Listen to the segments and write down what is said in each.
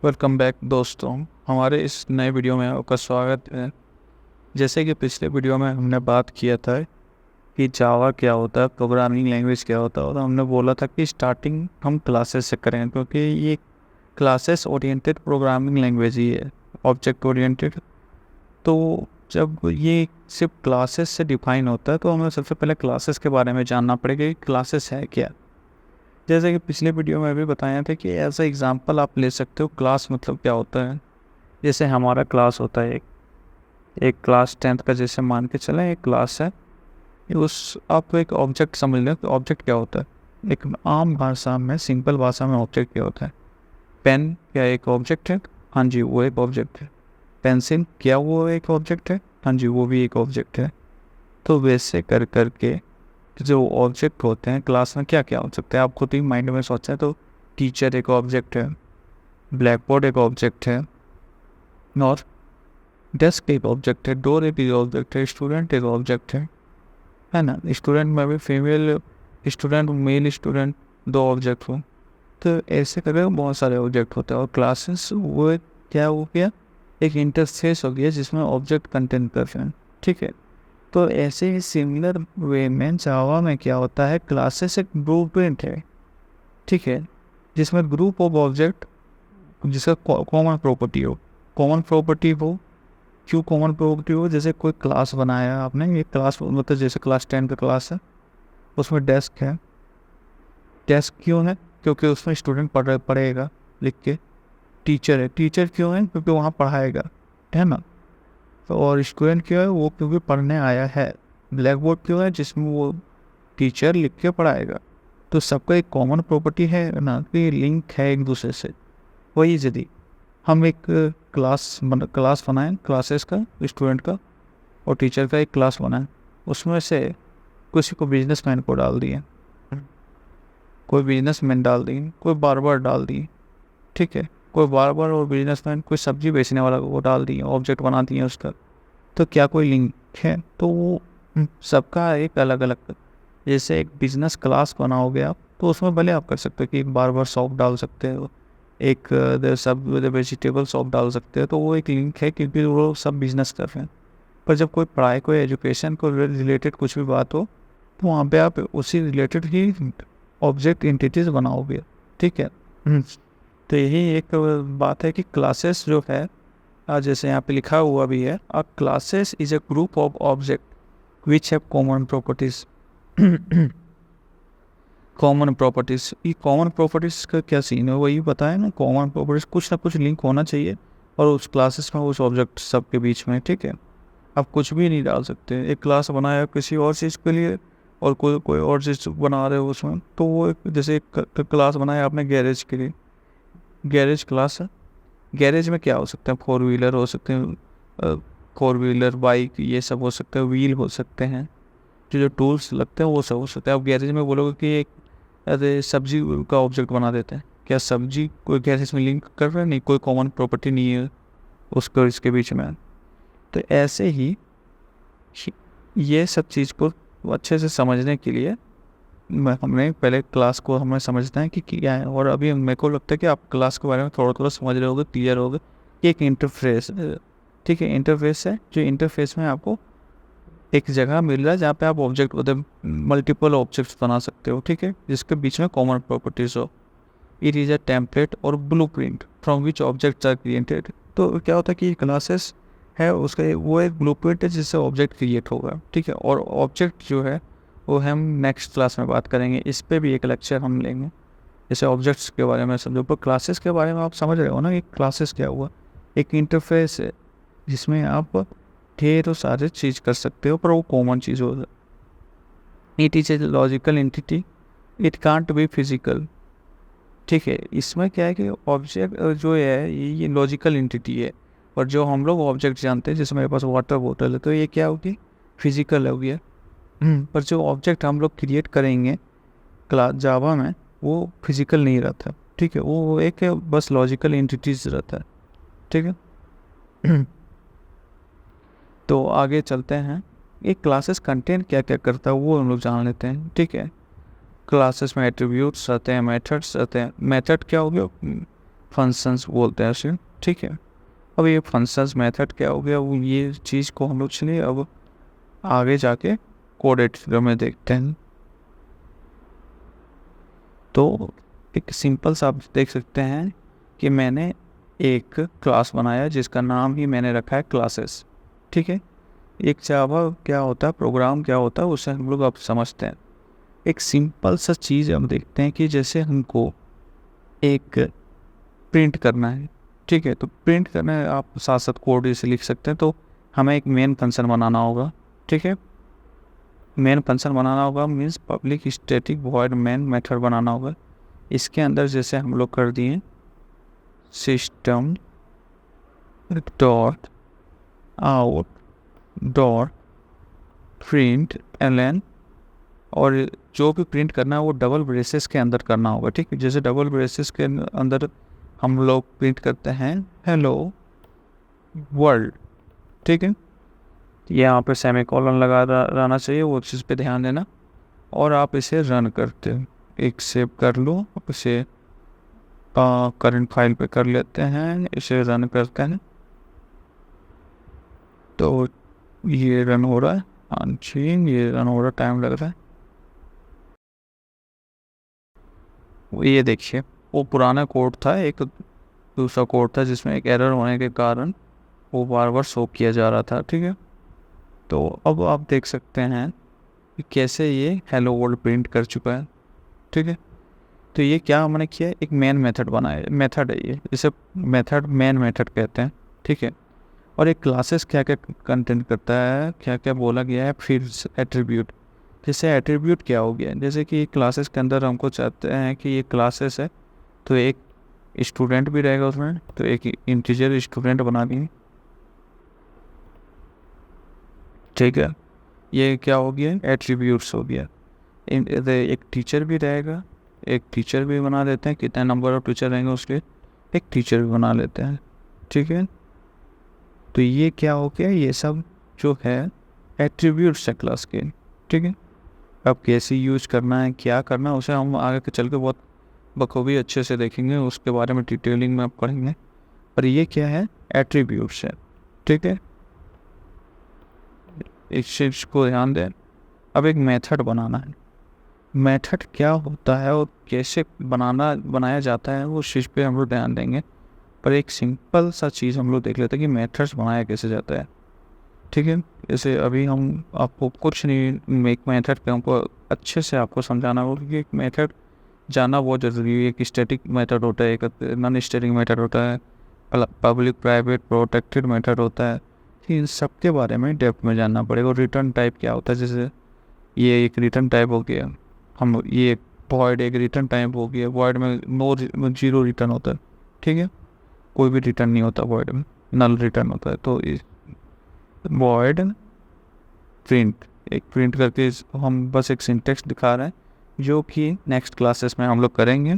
Welcome back दोस्तों। हमारे इस नए वीडियो में आपका स्वागत है। जैसे कि पिछले वीडियो में हमने बात किया था कि जावा क्या होता है, प्रोग्रामिंग लैंग्वेज क्या होता है, और हमने बोला था कि स्टार्टिंग हम क्लासेस से करें क्योंकि ये क्लासेस ओरिएंटेड प्रोग्रामिंग लैंग्वेज ही है, ऑब्जेक्ट ओरिएंटेड। तो जब ये सिर्फ क्लासेस से डिफाइन होता है तो हमें सबसे पहले क्लासेस के बारे में जानना पड़ेगा कि क्लासेस है क्या। जैसे कि पिछले वीडियो में भी बताया था कि एज ए एग्जांपल आप ले सकते हो क्लास मतलब क्या होता है। जैसे हमारा क्लास होता है एक क्लास 10th का, जैसे मान के चलें एक क्लास है। उस आप एक ऑब्जेक्ट समझ लें। तो ऑब्जेक्ट क्या होता है, एक आम भाषा में, सिंपल भाषा में ऑब्जेक्ट क्या होता है। पेन क्या एक ऑब्जेक्ट है? हाँ जी, वो एक ऑब्जेक्ट है। पेंसिल क्या वो एक ऑब्जेक्ट है? हाँ जी, वो भी एक ऑब्जेक्ट है। तो वैसे कर करके जो ऑब्जेक्ट होते हैं क्लास में क्या क्या हो सकते हैं आप खुद ही माइंड में सोचें। तो टीचर एक ऑब्जेक्ट है, ब्लैक बोर्ड एक ऑब्जेक्ट है, और डेस्क एक ऑब्जेक्ट है, डोर एक ऑब्जेक्ट है, स्टूडेंट एक ऑब्जेक्ट है ना। स्टूडेंट में भी फीमेल स्टूडेंट, मेल स्टूडेंट, दो ऑब्जेक्ट हो। तो ऐसे करके बहुत सारे ऑब्जेक्ट होते हैं। और क्लासेस वो क्या हो गया, एक इंटरफेस हो गया जिसमें ऑब्जेक्ट कंटेन कर रहे हैं। ठीक है। तो ऐसे ही सिमिलर वे में जावा में क्या होता है, क्लासेस एक ब्लूप्रिंट है। ठीक है, जिसमें ग्रुप ऑफ ऑब्जेक्ट जिसका कॉमन प्रॉपर्टी हो। कॉमन प्रॉपर्टी हो क्यों कॉमन प्रॉपर्टी हो? जैसे कोई क्लास बनाया आपने, ये क्लास मतलब जैसे क्लास 10 का क्लास है, उसमें डेस्क है। डेस्क क्यों है? क्योंकि उसमें स्टूडेंट पढ़ेगा लिख के। टीचर है, टीचर क्यों है? क्योंकि वहाँ पढ़ाएगा, है ना। तो और स्टूडेंट क्यों है? वो क्योंकि पढ़ने आया है। ब्लैक बोर्ड क्यों है? जिसमें वो टीचर लिख के पढ़ाएगा। तो सबका एक कॉमन प्रॉपर्टी है ना, कि लिंक है एक दूसरे से। वही यदि हम एक क्लास बनाएं, क्लासेस का, स्टूडेंट का और टीचर का एक क्लास बनाएं, उसमें से किसी को बिजनेसमैन को डाल दिए, कोई बिजनेसमैन डाल दिए, कोई बार्बर डाल दिए। ठीक है, कोई बार्बर और बिजनेसमैन, कोई सब्जी बेचने वाला को डाल दिए, ऑब्जेक्ट बना दिए उसका। तो क्या कोई लिंक है? तो वो सबका एक अलग अलग। जैसे एक बिजनेस क्लास बनाओगे आप, तो उसमें भले आप कर सकते हो कि एक बार्बर शॉप डाल सकते हो, एक सब वेजिटेबल शॉप डाल सकते हो। तो वो एक लिंक है क्योंकि वो सब बिजनेस कर रहे हैं। पर जब कोई पढ़ाई, कोई एजुकेशन को रिलेटेड कुछ भी बात हो, तो वहाँ पे आप उसी रिलेटेड ही ऑब्जेक्ट एंटिटीज बनाओगे। ठीक है। तो यही एक बात है कि क्लासेस जो है, जैसे यहाँ पे लिखा हुआ भी है, uh classes is a group of object which have common properties. Common properties, ये कॉमन प्रॉपर्टीज का क्या सीन है? वही बताया ना, कॉमन प्रॉपर्टीज कुछ ना कुछ लिंक होना चाहिए और उस क्लासेस में, उस ऑब्जेक्ट सब के बीच में। ठीक है, आप कुछ भी नहीं डाल सकते। एक क्लास बनाया किसी और चीज़ के लिए और कोई कोई और चीज़ बना रहे हो उसमें, तो वो जैसे एक क्लास बनाया आपने गैरेज के लिए, गैरेज क्लास है। गैरेज में क्या हो सकता है? फोर व्हीलर हो सकते हैं, फोर व्हीलर, बाइक, ये सब हो सकते हैं, व्हील हो सकते हैं, जो टूल्स लगते हैं वो सब हो सकते हैं। आप गैरेज में बोलोगे कि एक अरे सब्जी का ऑब्जेक्ट बना देते हैं, क्या सब्जी कोई गैरेज में लिंक कर रहा है? नहीं, कोई कॉमन प्रॉपर्टी नहीं है उसको इसके बीच में। तो ऐसे ही ये सब चीज़ को अच्छे से समझने के लिए हमने पहले क्लास को हमें समझना है कि क्या है। और अभी मेरे को लगता है कि आप क्लास के बारे में थोड़ा थोड़ा समझ रहे होगे, क्लियर होगे कि एक इंटरफेस। ठीक है, इंटरफेस है, जो इंटरफेस में आपको एक जगह मिल रहा है जहाँ पे आप ऑब्जेक्ट, मतलब मल्टीपल ऑब्जेक्ट्स बना सकते हो। ठीक है, जिसके बीच में कॉमन प्रॉपर्टीज हो। इट इज़ अ टेम्पलेट और blueprint from which objects are created. तो क्या होता है कि क्लासेस है, उसका वो एक ब्लू प्रिंट है जिससे ऑब्जेक्ट क्रिएट होगा। ठीक है, और ऑब्जेक्ट जो है वो हम नेक्स्ट क्लास में बात करेंगे, इस पर भी एक लेक्चर हम लेंगे। जैसे ऑब्जेक्ट्स के बारे में समझो, पर क्लासेस के बारे में आप समझ रहे हो ना कि क्लासेस क्या हुआ। एक इंटरफेस है जिसमें आप ढेरों सारे चीज़ कर सकते हो, पर वो कॉमन चीज़ होगा। It is a logical entity, it can't be physical. ठीक है, इसमें क्या है कि ऑब्जेक्ट जो है ये लॉजिकल एंटिटी है। और जो हम लोग ऑब्जेक्ट जानते हैं, जैसे मेरे पास वाटर बोतल है, तो ये क्या होगी? फिजिकल हो गया। पर जो ऑब्जेक्ट हम लोग क्रिएट करेंगे क्लास जावा में, वो फिजिकल नहीं रहता। ठीक है, वो एक बस लॉजिकल एंटिटीज रहता है। ठीक है। तो आगे चलते हैं, ये क्लासेस कंटेंट क्या क्या करता है वो हम लोग जान लेते हैं। ठीक है, क्लासेस में एट्रीब्यूट्स रहते हैं, मेथड्स रहते हैं। मेथड क्या हो गया? फंक्शंस बोलते हैं उसे, ठीक है। अब ये फंक्शंस मेथड क्या हो गया, वो ये चीज़ को हम लोग चलिए अब आगे जाके कोड एडिटर में देखते हैं। तो एक सिंपल सा आप देख सकते हैं कि मैंने एक क्लास बनाया जिसका नाम ही मैंने रखा है क्लासेस, ठीक है। एक जावा क्या होता है, प्रोग्राम क्या होता है, उसे हम लोग अब समझते हैं। एक सिंपल सा चीज़ हम देखते हैं कि जैसे हमको एक प्रिंट करना है, ठीक है। तो प्रिंट करना है, आप साथ साथ कोड इसे लिख सकते हैं। तो हमें एक मेन फंक्शन बनाना होगा, ठीक है। मेन फंक्शन बनाना होगा means public static void main method बनाना होगा। इसके अंदर जैसे हम लोग कर दिए system dot out dot print ln, और जो भी प्रिंट करना है वो डबल ब्रेसेस के अंदर करना होगा, ठीक है। जैसे डबल ब्रेसेस के अंदर हम लोग प्रिंट करते हैं हेलो वर्ल्ड, ठीक है। यहाँ पे सेमीकोलन लगा रहना चाहिए, वो चीज़ पे ध्यान देना। और आप इसे रन करते हो, एक सेव कर लो, आप इसे करंट फाइल पे कर लेते हैं, इसे रन करते हैं। तो ये रन हो रहा है, ये रन हो रहा, टाइम लग रहा है। ये देखिए वो पुराना कोड था, एक दूसरा कोड था जिसमें एक एरर होने के कारण वो बार बार शो किया जा रहा था, ठीक है। तो अब आप देख सकते हैं कि कैसे ये हेलो वर्ल्ड प्रिंट कर चुका है, ठीक है। तो ये क्या हमने किया, एक मेन मेथड बनाया, मेथड है ये, इसे मेथड मेन मेथड कहते हैं, ठीक है। और एक क्लासेस क्या क्या कंटेंट करता है, क्या क्या बोला गया है, फिर एट्रीब्यूट। जैसे एट्रीब्यूट क्या हो गया, जैसे कि क्लासेस के अंदर हमको चाहते हैं कि ये क्लासेस है तो एक स्टूडेंट भी रहेगा उसमें, तो एक इंटीजर स्टूडेंट बना देंगे, ठीक है। ये क्या हो गया, एट्रीब्यूट्स हो गया। एक टीचर भी रहेगा, एक टीचर भी बना देते हैं, कितने नंबर ऑफ टीचर रहेंगे उसके एक टीचर भी बना लेते हैं, ठीक है। तो ये क्या हो गया, ये सब जो है एट्रीब्यूट्स है क्लास के, ठीक है। अब कैसे यूज करना है, क्या करना है, उसे हम आगे के चल के बहुत बखूबी अच्छे से देखेंगे, उसके बारे में डिटेलिंग में आप पढ़ेंगे। पर ये क्या है, एट्रीब्यूट्स है, ठीक है। इस चीज़ को ध्यान दें। अब एक मेथड बनाना है, मेथड क्या होता है और कैसे बनाया जाता है, वो चीज़ पे हम लोग ध्यान देंगे। पर एक सिंपल सा चीज़ हम लोग देख लेते हैं कि मेथड्स बनाया कैसे जाता है, ठीक है। जैसे अभी हम आपको कुछ नहीं, एक मेथड पे हमको अच्छे से आपको समझाना होगा कि एक मेथड जानना बहुत ज़रूरी है। एक स्टैटिक मेथड होता है, एक नॉन स्टैटिक मेथड होता है, पब्लिक प्राइवेट प्रोटेक्टेड मेथड होता है। इन सब के बारे में डेप्थ में जानना पड़ेगा। और रिटर्न टाइप क्या होता है, जैसे ये एक रिटर्न टाइप हो गया, हम ये वॉइड एक रिटर्न टाइप हो गया। वॉइड में जीरो रिटर्न होता है, ठीक है, कोई भी रिटर्न नहीं होता वॉइड में, नल रिटर्न होता है। तो वॉइड प्रिंट, एक प्रिंट करके हम बस एक सिंटेक्स दिखा रहे हैं जो कि नेक्स्ट क्लासेस में हम लोग करेंगे।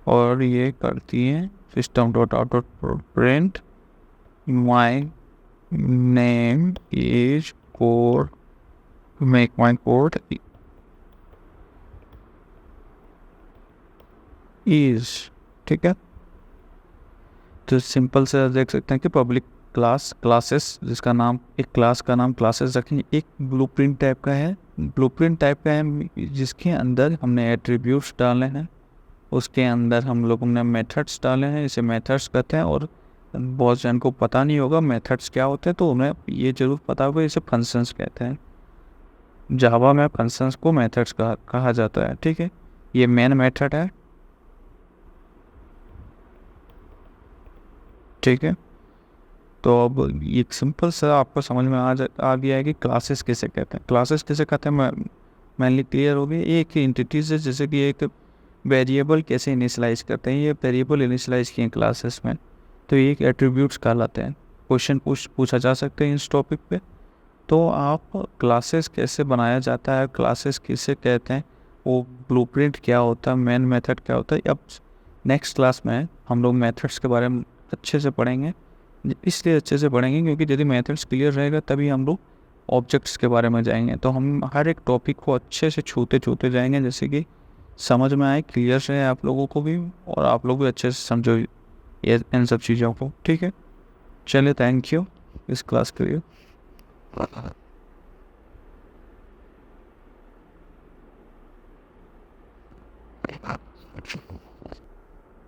और ये करती है system dot out dot print my name is code make my code is, ठीक है। तो सिंपल से देख सकते हैं कि पब्लिक क्लासेस, जिसका नाम, एक क्लास का नाम क्लासेस रखेंगे। एक ब्लूप्रिंट टाइप का है, ब्लूप्रिंट टाइप का है जिसके अंदर हमने एट्रीब्यूट्स डाले हैं, उसके अंदर हम लोगों ने मेथड्स डाले हैं, इसे मेथड्स कहते हैं। और बहुत जन को पता नहीं होगा मेथड्स क्या होते हैं, तो उन्हें ये जरूर पता होगा इसे फंक्शंस कहते हैं। जावा में फंक्शंस को मेथड्स कहा जाता है, ठीक है। ये मेन मेथड है, ठीक है। तो अब एक सिंपल सा आपको समझ में आ गया है कि क्लासेस किसे कहते हैं। क्लासेस किसे कहते हैं मेनली क्लियर हो गई। एक एंटिटीज है, जैसे कि एक वेरिएबल कैसे इनिशियलाइज करते हैं, ये वेरिएबल इनिशियलाइज किए क्लासेस में, तो ये एक एट्रीब्यूट्स कहलाते हैं। क्वेश्चन पूछा जा सकते हैं इस टॉपिक पे। तो आप क्लासेस कैसे बनाया जाता है, क्लासेस किसे कहते हैं, वो ब्लूप्रिंट क्या होता है, मेन मेथड क्या होता है, अब नेक्स्ट क्लास में हम लोग मेथड्स के बारे में अच्छे से पढ़ेंगे। इसलिए अच्छे से पढ़ेंगे क्योंकि यदि मेथड्स क्लियर रहेगा तभी हम लोग ऑब्जेक्ट्स के बारे में जाएंगे। तो हम हर एक टॉपिक को अच्छे से छूते जाएंगे, जैसे कि समझ में आए, क्लियर से आप लोगों को भी, और आप लोग भी अच्छे से समझो ये इन सब चीज़ों को। ठीक है, चलिए, थैंक यू इस क्लास के लिए।